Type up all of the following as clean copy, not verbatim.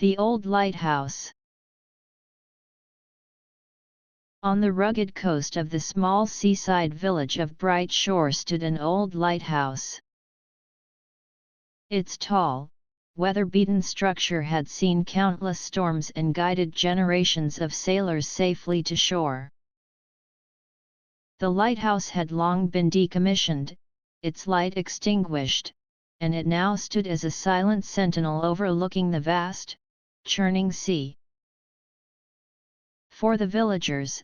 The Old Lighthouse. On the rugged coast of the small seaside village of Bright Shore stood an old lighthouse. Its tall, weather-beaten structure had seen countless storms and guided generations of sailors safely to shore. The lighthouse had long been decommissioned, its light extinguished, and it now stood as a silent sentinel overlooking the vast, churning sea. For the villagers,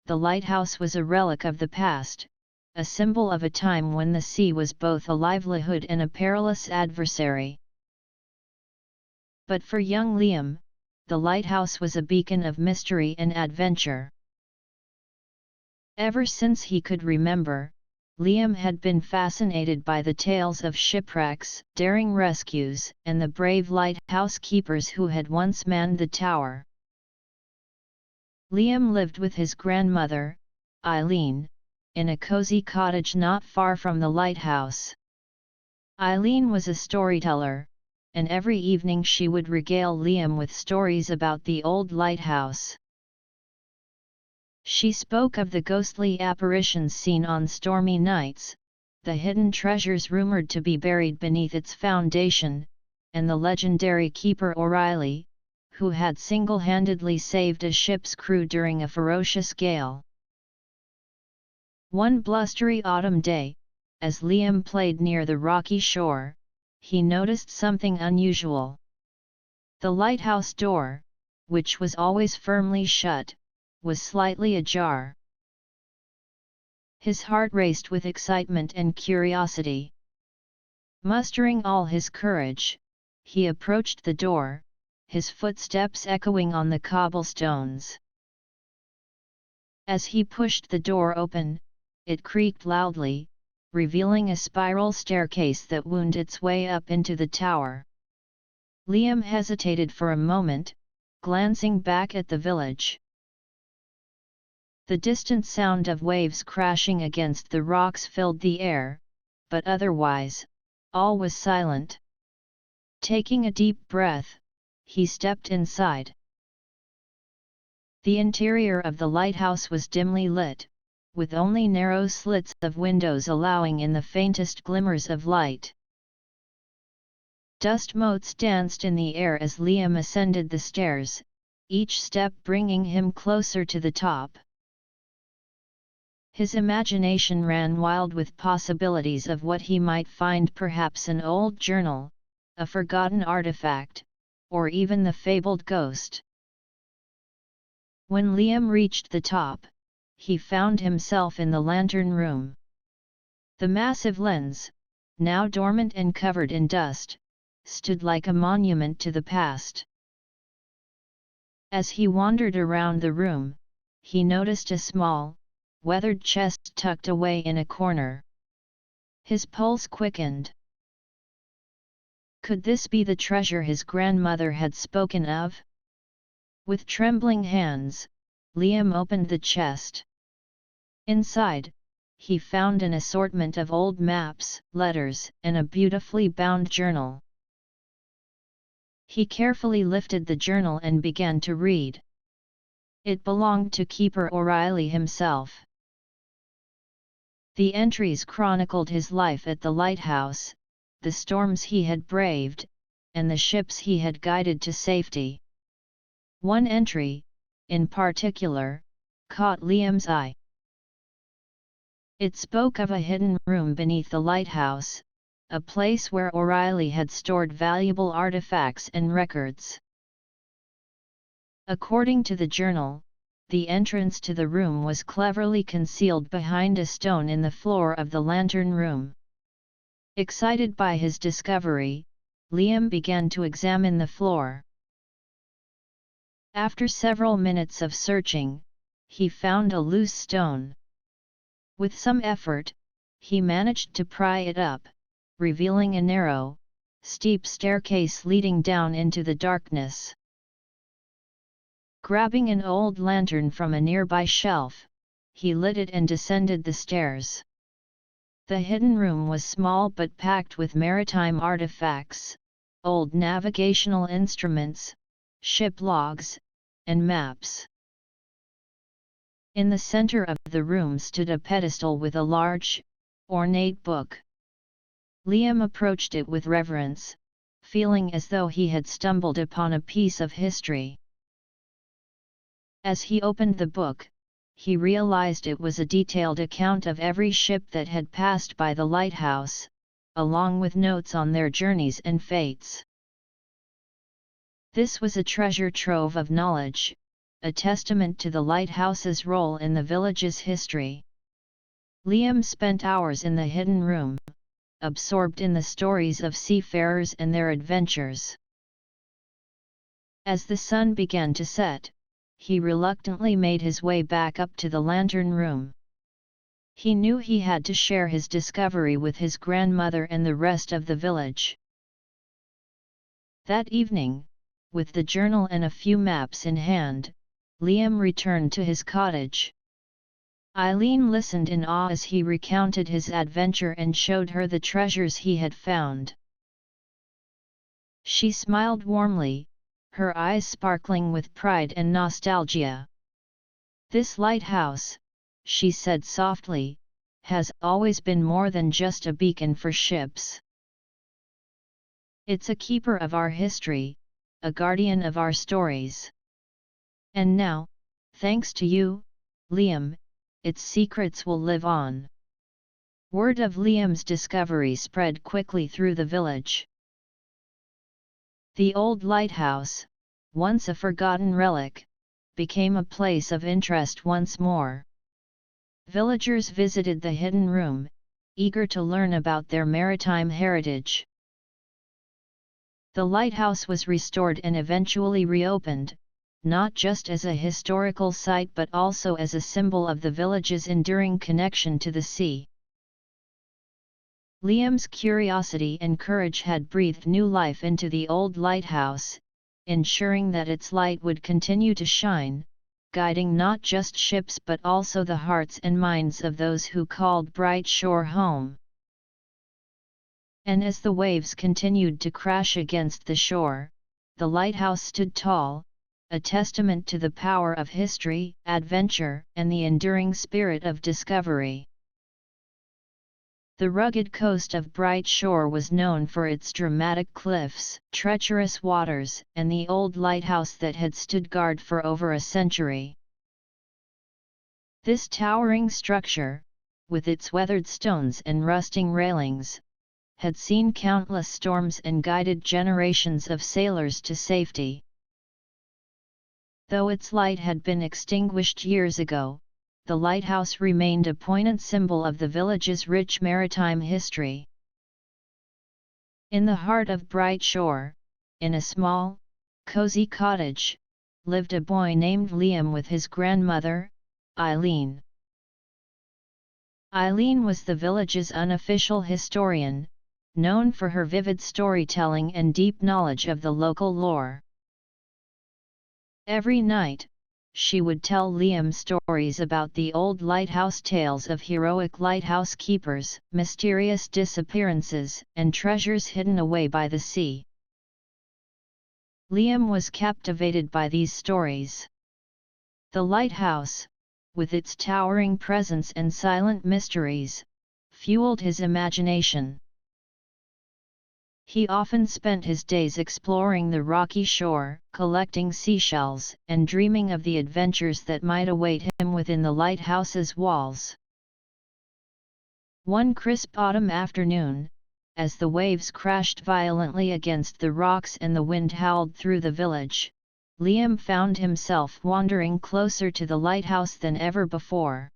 the lighthouse was a relic of the past, a symbol of a time when the sea was both a livelihood and a perilous adversary. But for young Liam, the lighthouse was a beacon of mystery and adventure. Ever since he could remember, Liam had been fascinated by the tales of shipwrecks, daring rescues, and the brave lighthouse keepers who had once manned the tower. Liam lived with his grandmother, Eileen, in a cozy cottage not far from the lighthouse. Eileen was a storyteller, and every evening she would regale Liam with stories about the old lighthouse. She spoke of the ghostly apparitions seen on stormy nights, the hidden treasures rumored to be buried beneath its foundation, and the legendary keeper O'Reilly, who had single-handedly saved a ship's crew during a ferocious gale. One blustery autumn day, as Liam played near the rocky shore, he noticed something unusual. The lighthouse door, which was always firmly shut, was slightly ajar. His heart raced with excitement and curiosity. Mustering all his courage, he approached the door, his footsteps echoing on the cobblestones. As he pushed the door open, it creaked loudly, revealing a spiral staircase that wound its way up into the tower. Liam hesitated for a moment, glancing back at the village. The distant sound of waves crashing against the rocks filled the air, but otherwise, all was silent. Taking a deep breath, he stepped inside. The interior of the lighthouse was dimly lit, with only narrow slits of windows allowing in the faintest glimmers of light. Dust motes danced in the air as Liam ascended the stairs, each step bringing him closer to the top. His imagination ran wild with possibilities of what he might find, perhaps an old journal, a forgotten artifact, or even the fabled ghost. When Liam reached the top, he found himself in the lantern room. The massive lens, now dormant and covered in dust, stood like a monument to the past. As he wandered around the room, he noticed a small, weathered chest tucked away in a corner. His pulse quickened. Could this be the treasure his grandmother had spoken of? With trembling hands, Liam opened the chest. Inside, he found an assortment of old maps, letters, and a beautifully bound journal. He carefully lifted the journal and began to read. It belonged to Keeper O'Reilly himself. The entries chronicled his life at the lighthouse, the storms he had braved, and the ships he had guided to safety. One entry, in particular, caught Liam's eye. It spoke of a hidden room beneath the lighthouse, a place where O'Reilly had stored valuable artifacts and records. According to the journal, the entrance to the room was cleverly concealed behind a stone in the floor of the lantern room. Excited by his discovery, Liam began to examine the floor. After several minutes of searching, he found a loose stone. With some effort, he managed to pry it up, revealing a narrow, steep staircase leading down into the darkness. Grabbing an old lantern from a nearby shelf, he lit it and descended the stairs. The hidden room was small but packed with maritime artifacts, old navigational instruments, ship logs, and maps. In the center of the room stood a pedestal with a large, ornate book. Liam approached it with reverence, feeling as though he had stumbled upon a piece of history. As he opened the book, he realized it was a detailed account of every ship that had passed by the lighthouse, along with notes on their journeys and fates. This was a treasure trove of knowledge, a testament to the lighthouse's role in the village's history. Liam spent hours in the hidden room, absorbed in the stories of seafarers and their adventures. As the sun began to set, he reluctantly made his way back up to the lantern room. He knew he had to share his discovery with his grandmother and the rest of the village. That evening, with the journal and a few maps in hand, Liam returned to his cottage. Eileen listened in awe as he recounted his adventure and showed her the treasures he had found. She smiled warmly, her eyes sparkling with pride and nostalgia. "This lighthouse," she said softly, "has always been more than just a beacon for ships. It's a keeper of our history, a guardian of our stories. And now, thanks to you, Liam, its secrets will live on." Word of Liam's discovery spread quickly through the village. The old lighthouse, once a forgotten relic, became a place of interest once more. Villagers visited the hidden room, eager to learn about their maritime heritage. The lighthouse was restored and eventually reopened, not just as a historical site but also as a symbol of the village's enduring connection to the sea. Liam's curiosity and courage had breathed new life into the old lighthouse, ensuring that its light would continue to shine, guiding not just ships but also the hearts and minds of those who called Bright Shore home. And as the waves continued to crash against the shore, the lighthouse stood tall, a testament to the power of history, adventure, and the enduring spirit of discovery. The rugged coast of Bright Shore was known for its dramatic cliffs, treacherous waters, and the old lighthouse that had stood guard for over a century. This towering structure, with its weathered stones and rusting railings, had seen countless storms and guided generations of sailors to safety. Though its light had been extinguished years ago, the lighthouse remained a poignant symbol of the village's rich maritime history. In the heart of Bright Shore, in a small, cozy cottage, lived a boy named Liam with his grandmother, Eileen. Eileen was the village's unofficial historian, known for her vivid storytelling and deep knowledge of the local lore. Every night, she would tell Liam stories about the old lighthouse, tales of heroic lighthouse keepers, mysterious disappearances, and treasures hidden away by the sea. Liam was captivated by these stories. The lighthouse, with its towering presence and silent mysteries, fueled his imagination. He often spent his days exploring the rocky shore, collecting seashells, and dreaming of the adventures that might await him within the lighthouse's walls. One crisp autumn afternoon, as the waves crashed violently against the rocks and the wind howled through the village, Liam found himself wandering closer to the lighthouse than ever before.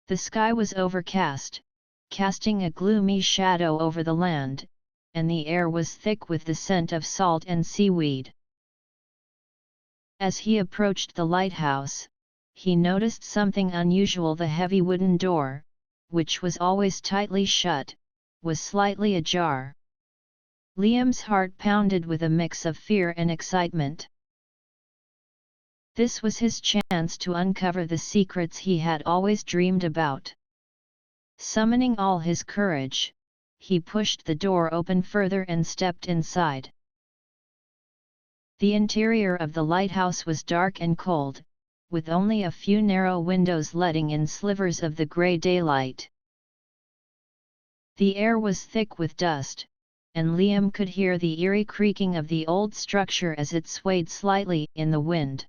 The sky was overcast, casting a gloomy shadow over the land, and the air was thick with the scent of salt and seaweed. As he approached the lighthouse, he noticed something unusual. The heavy wooden door, which was always tightly shut, was slightly ajar. Liam's heart pounded with a mix of fear and excitement. This was his chance to uncover the secrets he had always dreamed about. Summoning all his courage, he pushed the door open further and stepped inside. The interior of the lighthouse was dark and cold, with only a few narrow windows letting in slivers of the grey daylight. The air was thick with dust, and Liam could hear the eerie creaking of the old structure as it swayed slightly in the wind.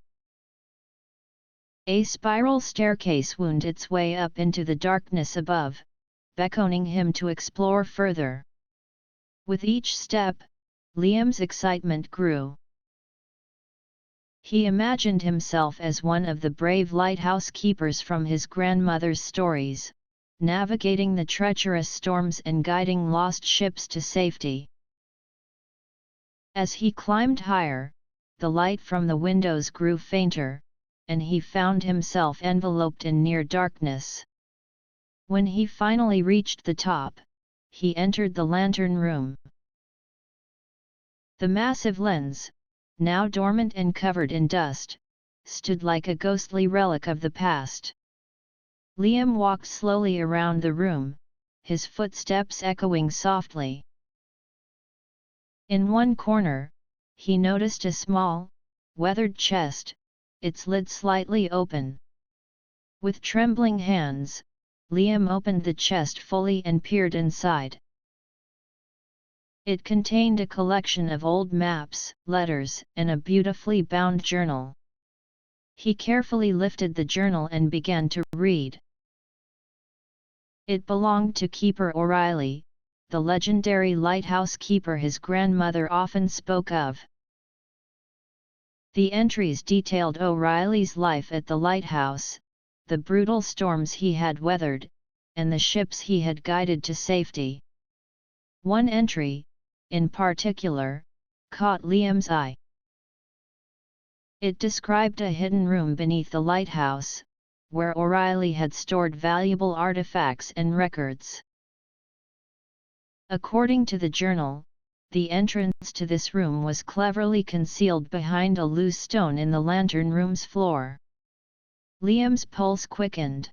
A spiral staircase wound its way up into the darkness above, beckoning him to explore further. With each step, Liam's excitement grew. He imagined himself as one of the brave lighthouse keepers from his grandmother's stories, navigating the treacherous storms and guiding lost ships to safety. As he climbed higher, the light from the windows grew fainter, and he found himself enveloped in near darkness. When he finally reached the top, he entered the lantern room. The massive lens, now dormant and covered in dust, stood like a ghostly relic of the past. Liam walked slowly around the room, his footsteps echoing softly. In one corner, he noticed a small, weathered chest, its lid slightly open. With trembling hands, Liam opened the chest fully and peered inside. It contained a collection of old maps, letters, and a beautifully bound journal. He carefully lifted the journal and began to read. It belonged to Keeper O'Reilly, the legendary lighthouse keeper his grandmother often spoke of. The entries detailed O'Reilly's life at the lighthouse, the brutal storms he had weathered, and the ships he had guided to safety. One entry, in particular, caught Liam's eye. It described a hidden room beneath the lighthouse, where O'Reilly had stored valuable artifacts and records. According to the journal, the entrance to this room was cleverly concealed behind a loose stone in the lantern room's floor. Liam's pulse quickened.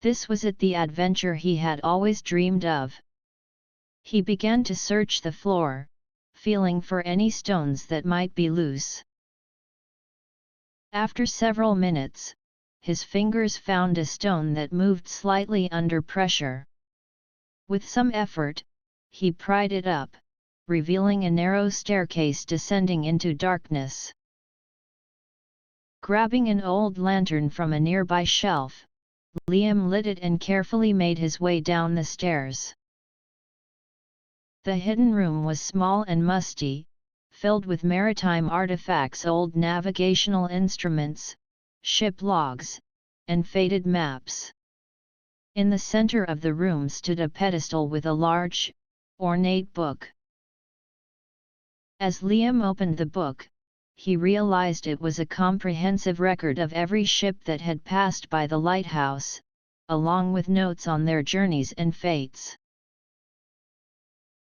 This was it, the adventure he had always dreamed of. He began to search the floor, feeling for any stones that might be loose. After several minutes, his fingers found a stone that moved slightly under pressure. With some effort, he pried it up, revealing a narrow staircase descending into darkness. Grabbing an old lantern from a nearby shelf, Liam lit it and carefully made his way down the stairs. The hidden room was small and musty, filled with maritime artifacts, old navigational instruments, ship logs, and faded maps. In the center of the room stood a pedestal with a large, ornate book. As Liam opened the book, he realized it was a comprehensive record of every ship that had passed by the lighthouse, along with notes on their journeys and fates.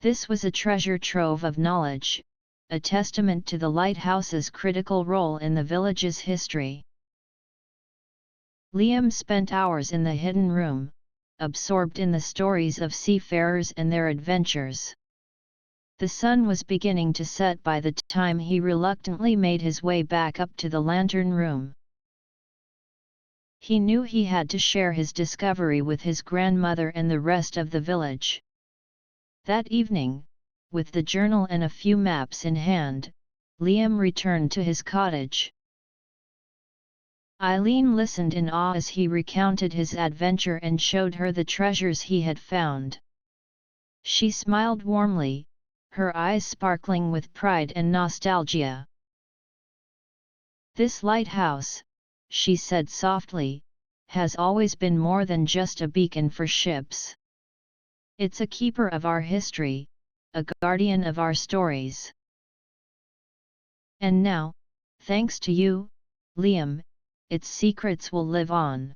This was a treasure trove of knowledge, a testament to the lighthouse's critical role in the village's history. Liam spent hours in the hidden room, absorbed in the stories of seafarers and their adventures. The sun was beginning to set by the time he reluctantly made his way back up to the lantern room. He knew he had to share his discovery with his grandmother and the rest of the village. That evening, with the journal and a few maps in hand, Liam returned to his cottage. Eileen listened in awe as he recounted his adventure and showed her the treasures he had found. She smiled warmly, her eyes sparkling with pride and nostalgia. "This lighthouse," she said softly, "has always been more than just a beacon for ships. It's a keeper of our history, a guardian of our stories. And now, thanks to you, Liam, its secrets will live on."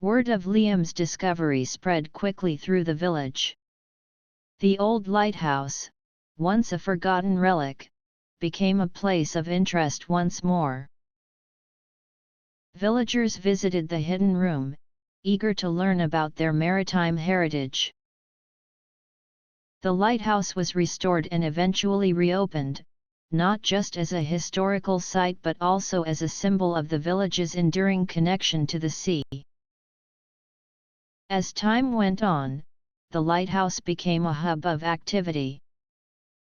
Word of Liam's discovery spread quickly through the village. The old lighthouse, once a forgotten relic, became a place of interest once more. Villagers visited the hidden room, eager to learn about their maritime heritage. The lighthouse was restored and eventually reopened, not just as a historical site but also as a symbol of the village's enduring connection to the sea. As time went on, the lighthouse became a hub of activity.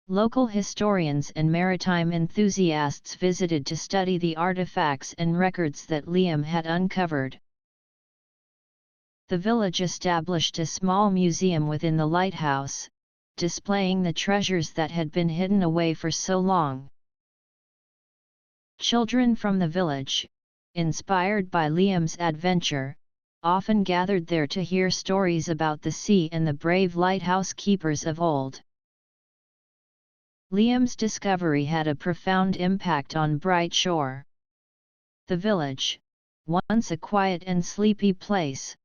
Local historians and maritime enthusiasts visited to study the artifacts and records that Liam had uncovered. The village established a small museum within the lighthouse, displaying the treasures that had been hidden away for so long. Children from the village, inspired by Liam's adventure, often gathered there to hear stories about the sea and the brave lighthouse keepers of old. Liam's discovery had a profound impact on Bright Shore. The village, once a quiet and sleepy place,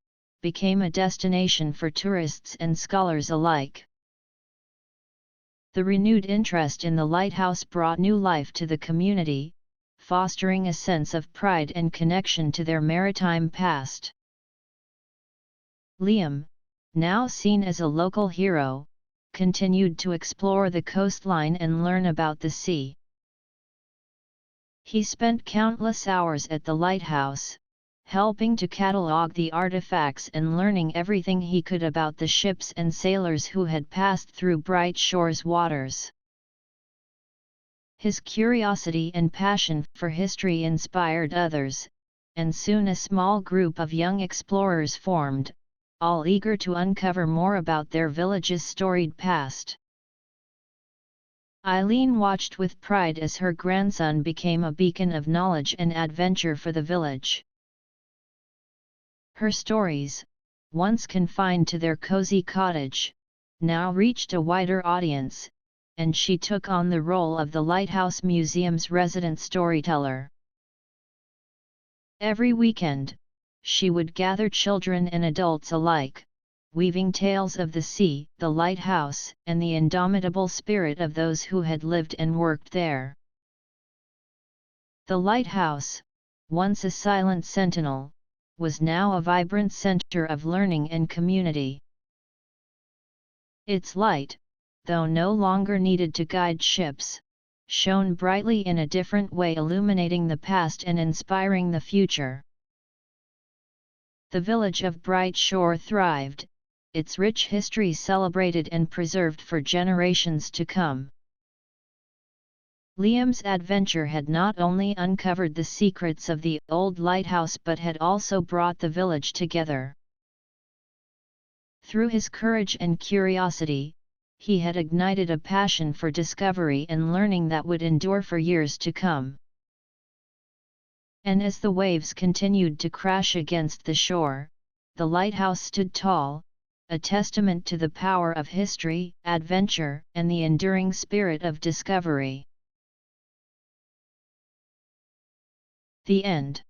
became a destination for tourists and scholars alike. The renewed interest in the lighthouse brought new life to the community, fostering a sense of pride and connection to their maritime past. Liam, now seen as a local hero, continued to explore the coastline and learn about the sea. He spent countless hours at the lighthouse, helping to catalog the artifacts and learning everything he could about the ships and sailors who had passed through Bright Shore's waters. His curiosity and passion for history inspired others, and soon a small group of young explorers formed, all eager to uncover more about their village's storied past. Eileen watched with pride as her grandson became a beacon of knowledge and adventure for the village. Her stories, once confined to their cozy cottage, now reached a wider audience, and she took on the role of the Lighthouse Museum's resident storyteller. Every weekend, she would gather children and adults alike, weaving tales of the sea, the lighthouse, and the indomitable spirit of those who had lived and worked there. The lighthouse, once a silent sentinel, was now a vibrant center of learning and community. Its light, though no longer needed to guide ships, shone brightly in a different way, illuminating the past and inspiring the future. The village of Bright Shore thrived, its rich history celebrated and preserved for generations to come. Liam's adventure had not only uncovered the secrets of the old lighthouse but had also brought the village together. Through his courage and curiosity, he had ignited a passion for discovery and learning that would endure for years to come. And as the waves continued to crash against the shore, the lighthouse stood tall, a testament to the power of history, adventure, and the enduring spirit of discovery. The end.